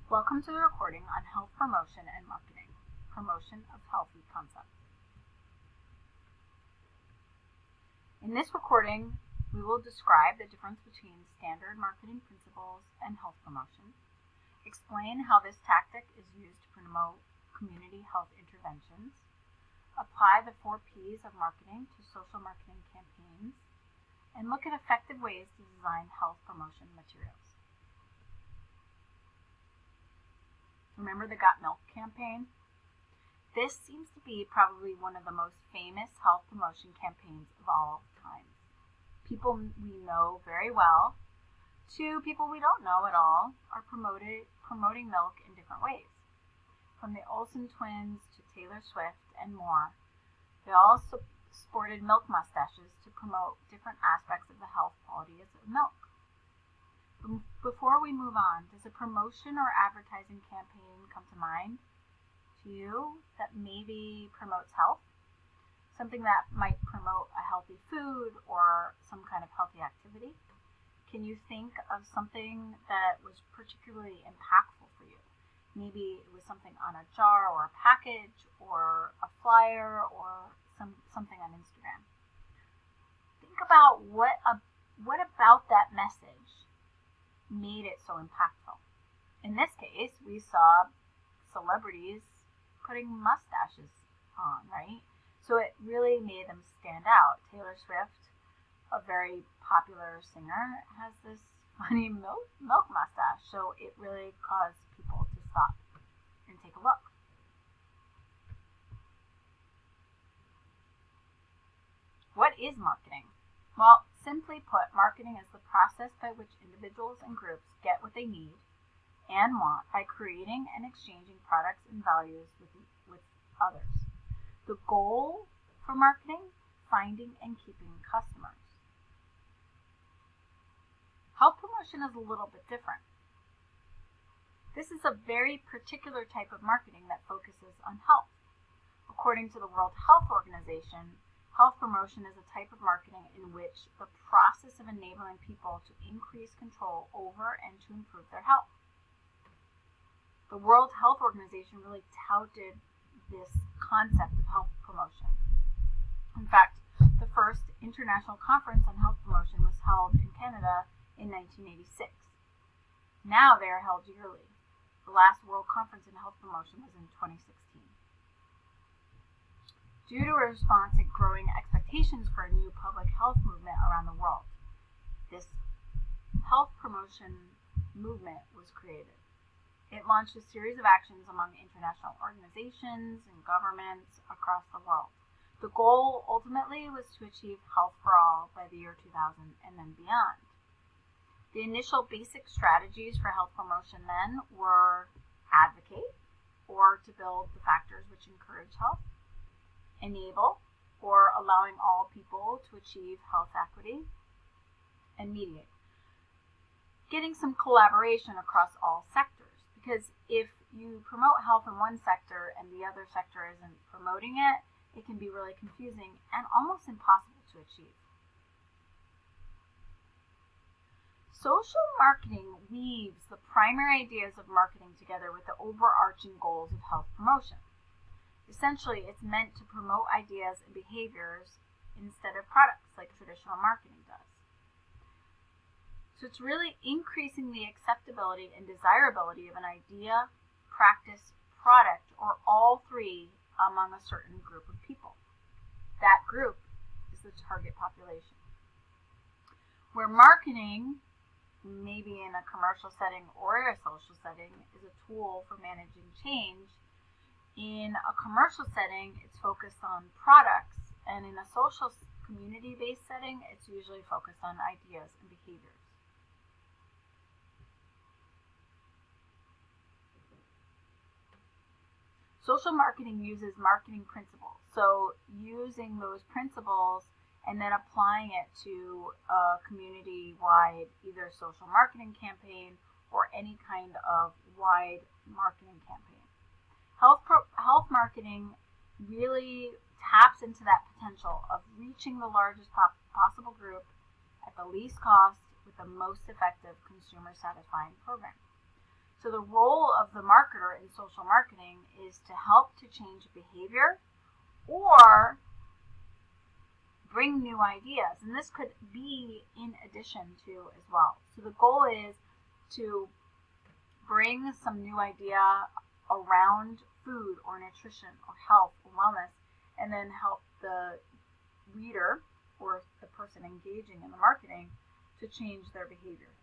Welcome to the recording on health promotion and marketing, promotion of healthy concepts. In this recording, we will describe the difference between standard marketing principles and health promotion, explain how this tactic is used to promote community health interventions, apply the 4 P's of marketing to social marketing campaigns, and look at effective ways to design health promotion materials. Remember the Got Milk campaign? This seems to be probably one of the most famous health promotion campaigns of all time. People we know very well to people we don't know at all are promoting milk in different ways. From the Olsen twins to Taylor Swift and more, they all sported milk mustaches to promote different aspects of the health qualities of milk. Before we move on, does a promotion or advertising campaign come to mind to you that maybe promotes health? Something that might promote a healthy food or some kind of healthy activity? Can you think of something that was particularly impactful for you? Maybe it was something on a jar or a package or a flyer or something on Instagram. Think about what about that message made it so impactful. In this case, we saw celebrities putting mustaches on, right? So it really made them stand out. Taylor Swift, a very popular singer, has this funny milk mustache, so it really caused people to stop and take a look. What is marketing? Well, simply put, marketing is the process by which individuals and groups get what they need and want by creating and exchanging products and values with others. The goal for marketing, finding and keeping customers. Health promotion is a little bit different. This is a very particular type of marketing that focuses on health. According to the World Health Organization, health promotion is a type of marketing in which the process of enabling people to increase control over and to improve their health. The World Health Organization really touted this concept of health promotion. In fact, the first international conference on health promotion was held in Canada in 1986. Now they are held yearly. The last World Conference in Health Promotion was in 2016. Due to a response to growing expectations for a new public health movement around the world, this health promotion movement was created. It launched a series of actions among international organizations and governments across the world. The goal ultimately was to achieve health for all by the year 2000 and then beyond. The initial basic strategies for health promotion then were advocate, or to build the factors which encourage health, enable, or allowing all people to achieve health equity, and mediate. Getting some collaboration across all sectors, because if you promote health in one sector and the other sector isn't promoting it, it can be really confusing and almost impossible to achieve. Social marketing weaves the primary ideas of marketing together with the overarching goals of health promotion. Essentially, it's meant to promote ideas and behaviors instead of products like traditional marketing does. So it's really increasing the acceptability and desirability of an idea, practice, product, or all three among a certain group of people. That group is the target population. Where marketing, maybe in a commercial setting or a social setting, is a tool for managing change, in a commercial setting, it's focused on products, and in a social community-based setting, it's usually focused on ideas and behaviors. Social marketing uses marketing principles, so using those principles and then applying it to a community-wide either social marketing campaign or any kind of wide marketing campaign. Health marketing really taps into that potential of reaching the largest possible group at the least cost with the most effective consumer satisfying program. So So the role of the marketer in social marketing is to help to change behavior or bring new ideas. And this could be in addition to as well. So the goal is to bring some new idea around food or nutrition or health or wellness, and then help the reader or the person engaging in the marketing to change their behavior.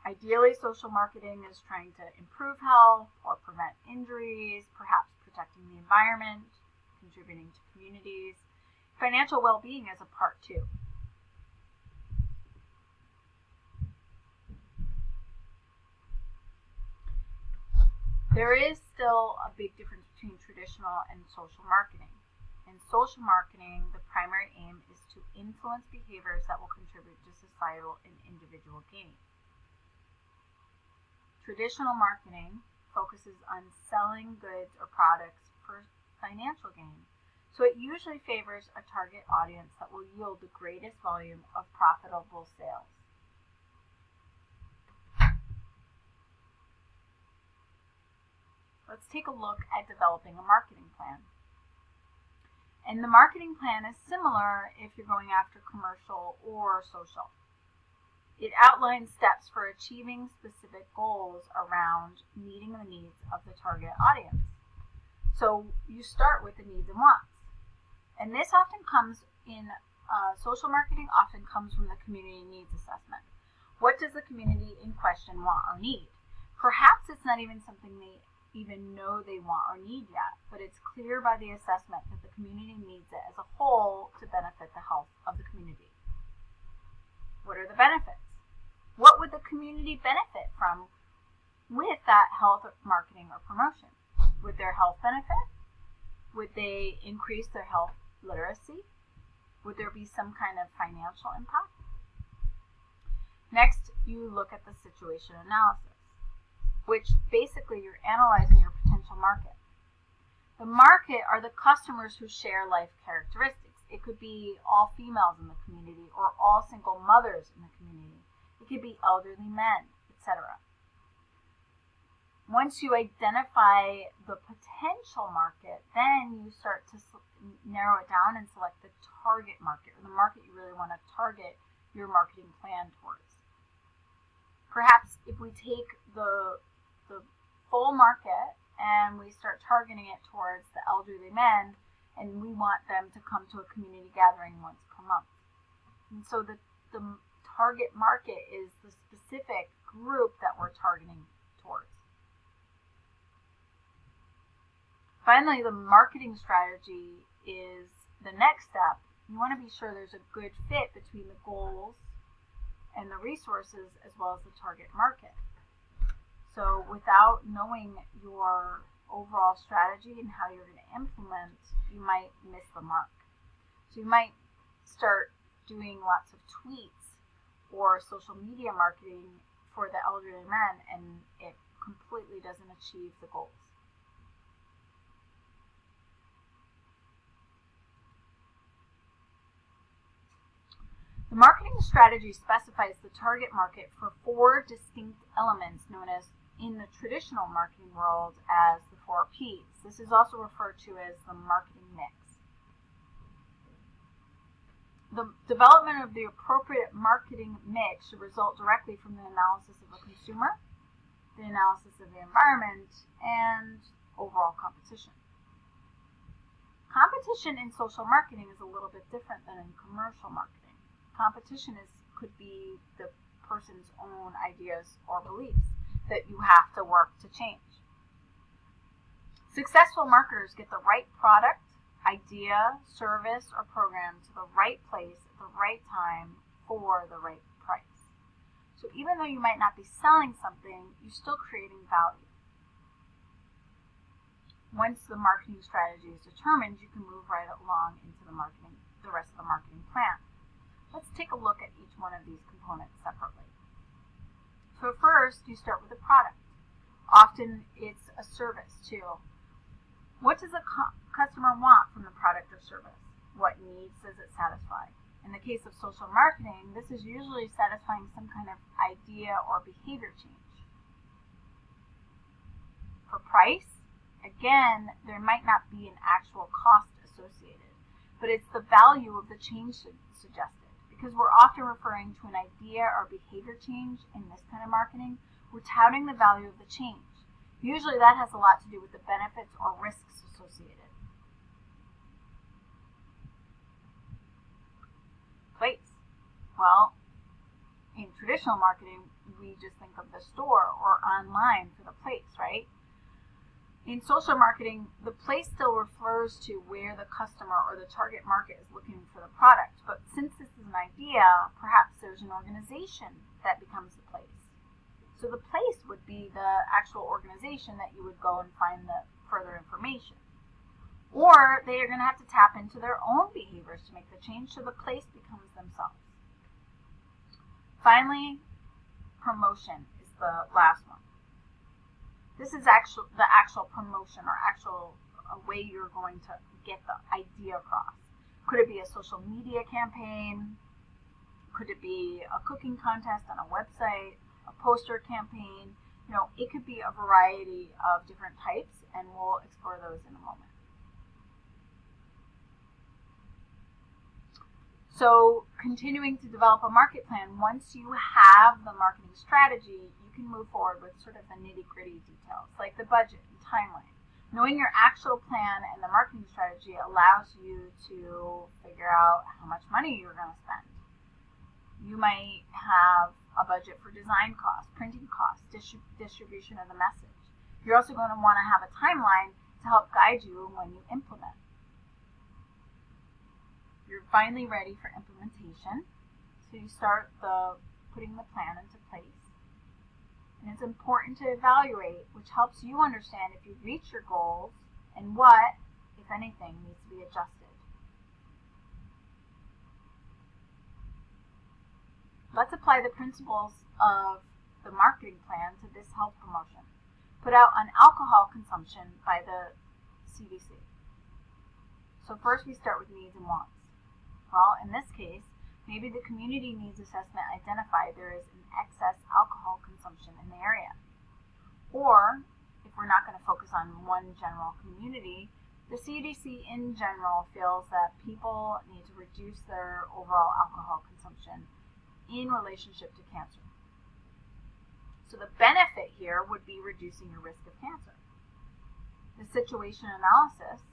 Ideally, social marketing is trying to improve health or prevent injuries, perhaps protecting the environment, contributing to communities. Financial well-being is a part too. There is still a big difference between traditional and social marketing. In social marketing, the primary aim is to influence behaviors that will contribute to societal and individual gain. Traditional marketing focuses on selling goods or products for financial gain, so it usually favors a target audience that will yield the greatest volume of profitable sales. Let's take a look at developing a marketing plan. And the marketing plan is similar if you're going after commercial or social. It outlines steps for achieving specific goals around meeting the needs of the target audience. So you start with the needs and wants. And this often comes in social marketing, often comes from the community needs assessment. What does the community in question want or need? Perhaps it's not even something they even know they want or need yet, but it's clear by the assessment that the community needs it as a whole to benefit the health of the community. What are the benefits? What would the community benefit from with that health marketing or promotion? Would their health benefit? Would they increase their health literacy? Would there be some kind of financial impact? Next, you look at the situation analysis, which basically you're analyzing your potential market. The market are the customers who share life characteristics. It could be all females in the community or all single mothers in the community. It could be elderly men, etc. Once you identify the potential market, then you start to narrow it down and select the target market, or the market you really want to target your marketing plan towards. Perhaps if we take the full market and we start targeting it towards the elderly men, and we want them to come to a community gathering once per month. And so the target market is the specific group that we're targeting towards. Finally, the marketing strategy is the next step. You want to be sure there's a good fit between the goals and the resources as well as the target market. So without knowing your overall strategy and how you're going to implement, you might miss the mark. So you might start doing lots of tweets or social media marketing for the elderly men, and it completely doesn't achieve the goals. The marketing strategy specifies the target market for 4 distinct elements known as, in the traditional marketing world, as the 4 Ps. This is also referred to as the marketing mix. The development of the appropriate marketing mix should result directly from the analysis of a consumer, the analysis of the environment, and overall competition. Competition in social marketing is a little bit different than in commercial marketing. Competition could be the person's own ideas or beliefs that you have to work to change. Successful marketers get the right product, idea, service, or program to the right place at the right time for the right price. So even though you might not be selling something, you're still creating value. Once the marketing strategy is determined, you can move right along into the rest of the marketing plan. Let's take a look at each one of these components separately. So first, you start with the product. Often it's a service too. What does a customer want from the product or service? What needs does it satisfy? In the case of social marketing, this is usually satisfying some kind of idea or behavior change. For price, again, there might not be an actual cost associated, but it's the value of the change suggested. Because we're often referring to an idea or behavior change in this kind of marketing, we're touting the value of the change. Usually that has a lot to do with the benefits or risks associated. Place. Well, in traditional marketing, we just think of the store or online for the place, right? In social marketing, the place still refers to where the customer or the target market is looking for the product. But since this is an idea, perhaps there's an organization that becomes the place. So the place would be the actual organization that you would go and find the further information. Or they are going to have to tap into their own behaviors to make the change, so the place becomes themselves. Finally, promotion is the last one. This is the actual promotion or actual way you're going to get the idea across. Could it be a social media campaign? Could it be a cooking contest on a website? A poster campaign? It could be a variety of different types, and we'll explore those in a moment. So, continuing to develop a market plan, once you have the marketing strategy, you can move forward with sort of the nitty-gritty details, like the budget and timeline. Knowing your actual plan and the marketing strategy allows you to figure out how much money you're going to spend. You might have a budget for design costs, printing costs, distribution of the message. You're also going to want to have a timeline to help guide you when you implement. You're finally ready for implementation, so you start putting the plan into place. And it's important to evaluate, which helps you understand if you've reached your goals and what, if anything, needs to be adjusted. Let's apply the principles of the marketing plan to this health promotion put out on alcohol consumption by the CDC. So first we start with needs and wants. Well, in this case, maybe the community needs assessment identified there is an excess alcohol consumption in the area. Or, if we're not going to focus on one general community, the CDC in general feels that people need to reduce their overall alcohol consumption in relationship to cancer. So the benefit here would be reducing your risk of cancer. The situation analysis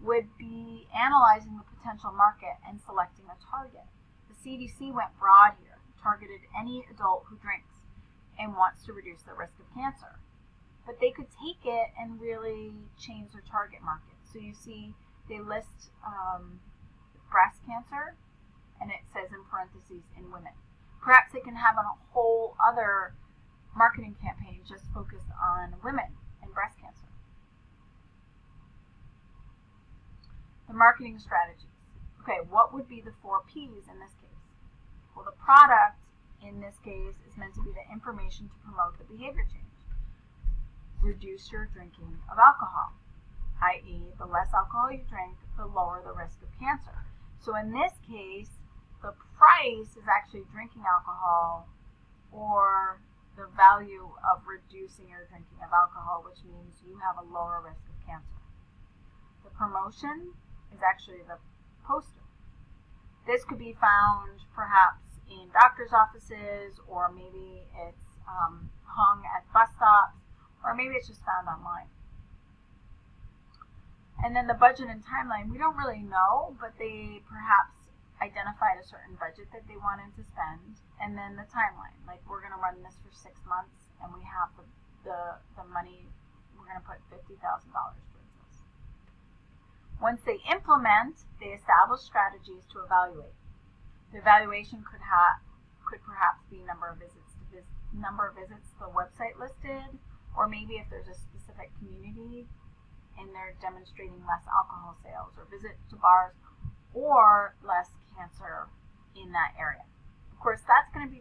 would be analyzing the potential market and selecting a target. The CDC went broad here, targeted any adult who drinks and wants to reduce the risk of cancer. But they could take it and really change their target market. So you see they list breast cancer, and it says in parentheses, in women. Perhaps they can have a whole other marketing campaign just focused on women and breast cancer. The marketing strategies. Okay, what would be the 4 P's in this case? Well, the product in this case is meant to be the information to promote the behavior change. Reduce your drinking of alcohol, i.e., the less alcohol you drink, the lower the risk of cancer. So in this case, the price is actually drinking alcohol, or the value of reducing your drinking of alcohol, which means you have a lower risk of cancer. The promotion is actually the poster. This could be found perhaps in doctor's offices, or maybe it's hung at bus stops, or maybe it's just found online. And then the budget and timeline, we don't really know, but they perhaps identified a certain budget that they wanted to spend, and then the timeline, like we're going to run this for 6 months, and we have the money, we're going to put $50,000 towards this. Once they implement, they establish strategies to evaluate. The evaluation could perhaps be number of visits to the website listed, or maybe if there's a specific community and they're demonstrating less alcohol sales, or visit to bars, or less cancer in that area. Of course, that's going to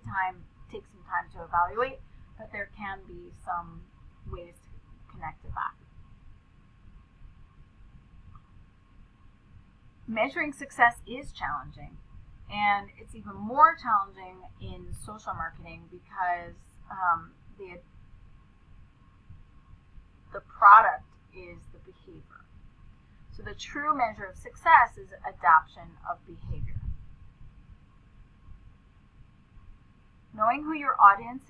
take some time to evaluate, but there can be some ways to connect it back. Measuring success is challenging. And it's even more challenging in social marketing because the product is the behavior. So the true measure of success is adoption of behavior. Knowing who your audience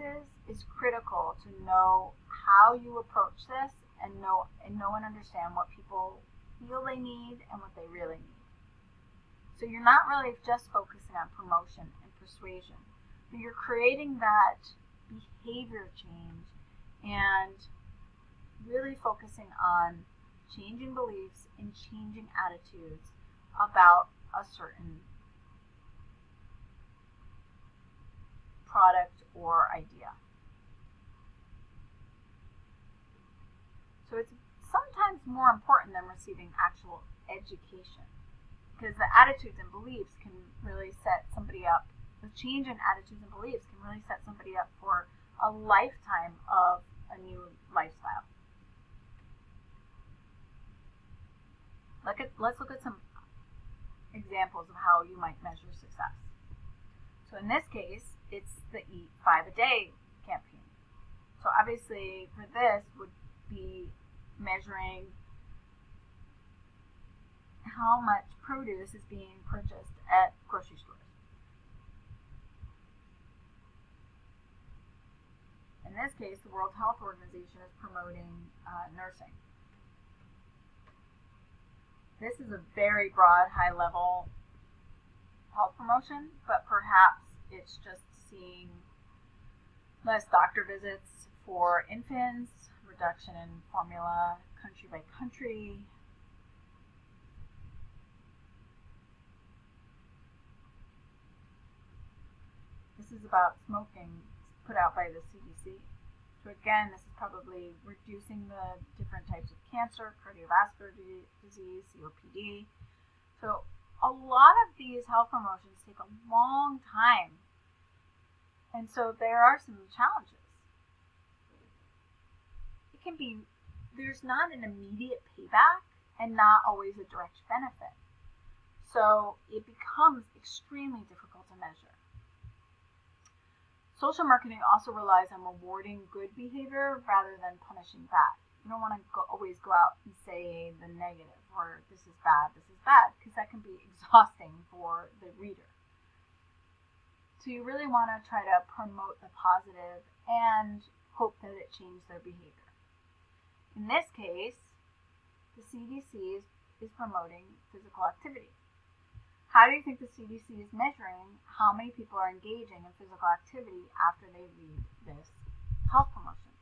is critical to know how you approach this and know and understand what people feel they need and what they really need. So you're not really just focusing on promotion and persuasion, but you're creating that behavior change and really focusing on changing beliefs and changing attitudes about a certain product or idea. So it's sometimes more important than receiving actual education, because the attitudes and beliefs can really set somebody up. The change in attitudes and beliefs can really set somebody up for a lifetime of a new lifestyle. Let's look at some examples of how you might measure success. So in this case, it's the Eat 5 a Day campaign. So obviously for this would be measuring how much produce is being purchased at grocery stores. In this case, the World Health Organization is promoting nursing. This is a very broad, high-level health promotion, but perhaps it's just seeing less doctor visits for infants, reduction in formula country by country. This is about smoking, put out by the CDC. So again, this is probably reducing the different types of cancer, cardiovascular disease, COPD. So a lot of these health promotions take a long time. And so there are some challenges. There's not an immediate payback and not always a direct benefit. So it becomes extremely difficult to measure. Social marketing also relies on rewarding good behavior rather than punishing bad. You don't want to always go out and say the negative or this is bad, because that can be exhausting for the reader. So you really want to try to promote the positive and hope that it changes their behavior. In this case, the CDC is promoting physical activity. How do you think the CDC is measuring how many people are engaging in physical activity after they read this health promotion?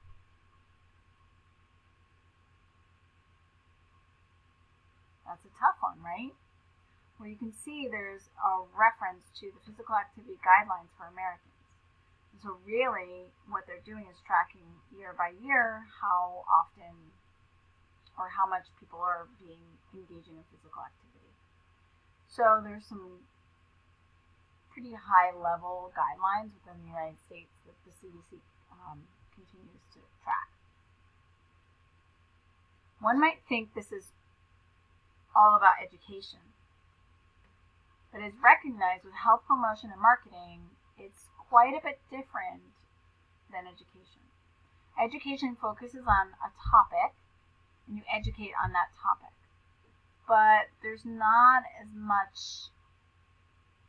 That's a tough one, right? Well, you can see there's a reference to the physical activity guidelines for Americans. And so really what they're doing is tracking year by year how often or how much people are engaging in physical activity. So there's some pretty high-level guidelines within the United States that the CDC continues to track. One might think this is all about education, but as recognized with health promotion and marketing, it's quite a bit different than education. Education focuses on a topic, and you educate on that topic. But there's not as much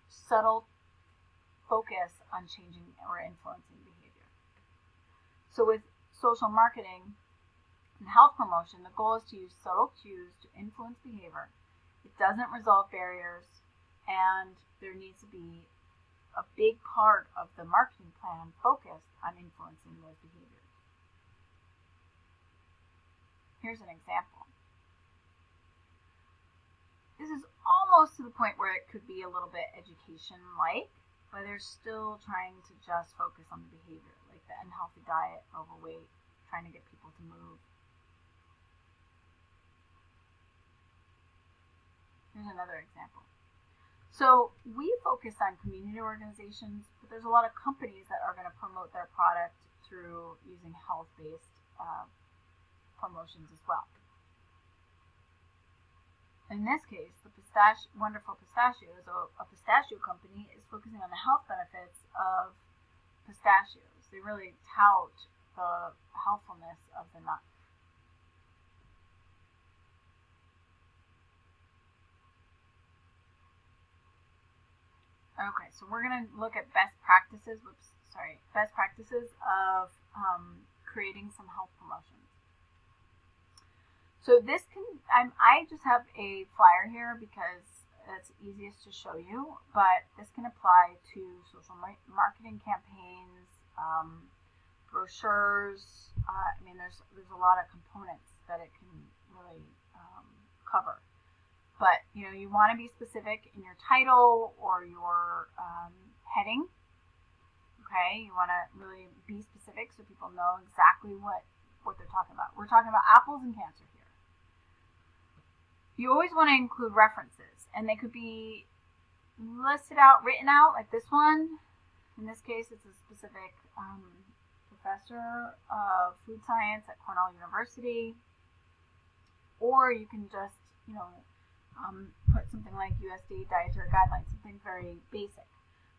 subtle focus on changing or influencing behavior. So with social marketing and health promotion, the goal is to use subtle cues to influence behavior. It doesn't resolve barriers, and there needs to be a big part of the marketing plan focused on influencing those behaviors. Here's an example. This is almost to the point where it could be a little bit education-like, but they're still trying to just focus on the behavior, like the unhealthy diet, overweight, trying to get people to move. Here's another example. So we focus on community organizations, but there's a lot of companies that are going to promote their product through using health-based promotions as well. In this case, the Wonderful Pistachios, a pistachio company, is focusing on the health benefits of pistachios. They really tout the healthfulness of the nut. Okay, so we're going to look at best practices. Best practices of creating some health promotions. So this can, I just have a flyer here because it's easiest to show you, but this can apply to social marketing campaigns, brochures. There's a lot of components that it can really cover. But you want to be specific in your title or your heading. Okay, you want to really be specific so people know exactly what they're talking about. We're talking about apples and cancer here. You always want to include references, and they could be listed out, written out, like this one. In this case, it's a specific professor of food science at Cornell University. Or you can just, put something like USDA dietary guidelines, something very basic.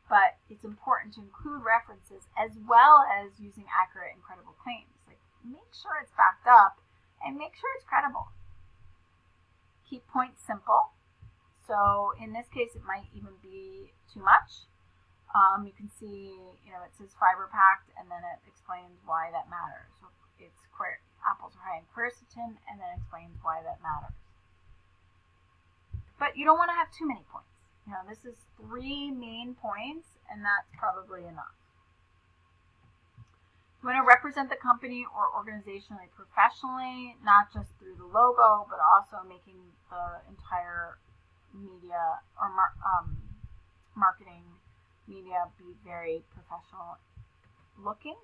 But it's important to include references as well as using accurate and credible claims. Like, make sure it's backed up and make sure it's credible. Keep points simple. So in this case, it might even be too much. You can see, it says fiber packed, and then it explains why that matters. So apples are high in quercetin, and then explains why that matters. But you don't want to have too many points. This is 3 main points, and that's probably enough. You want to represent the company or organization professionally, not just through the logo, but also making the entire media or marketing media be very professional looking.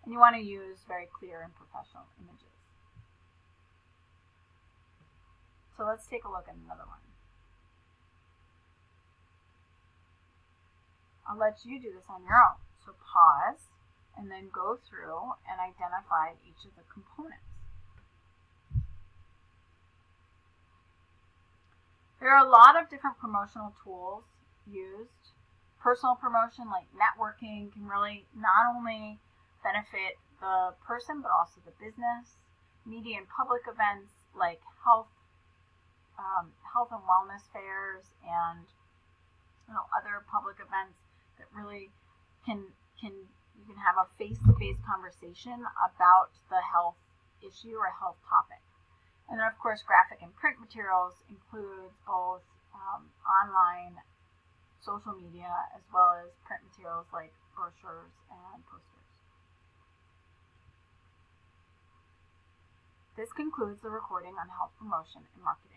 And you want to use very clear and professional images. So let's take a look at another one. I'll let you do this on your own. So pause and then go through and identify each of the components. There are a lot of different promotional tools used. Personal promotion, like networking, can really not only benefit the person but also the business. Media and public events like health and wellness fairs and other public events that really can you can have a face-to-face conversation about the health issue or health topic. And then, of course, graphic and print materials includes both online, social media, as well as print materials like brochures and posters. This concludes the recording on health promotion and marketing.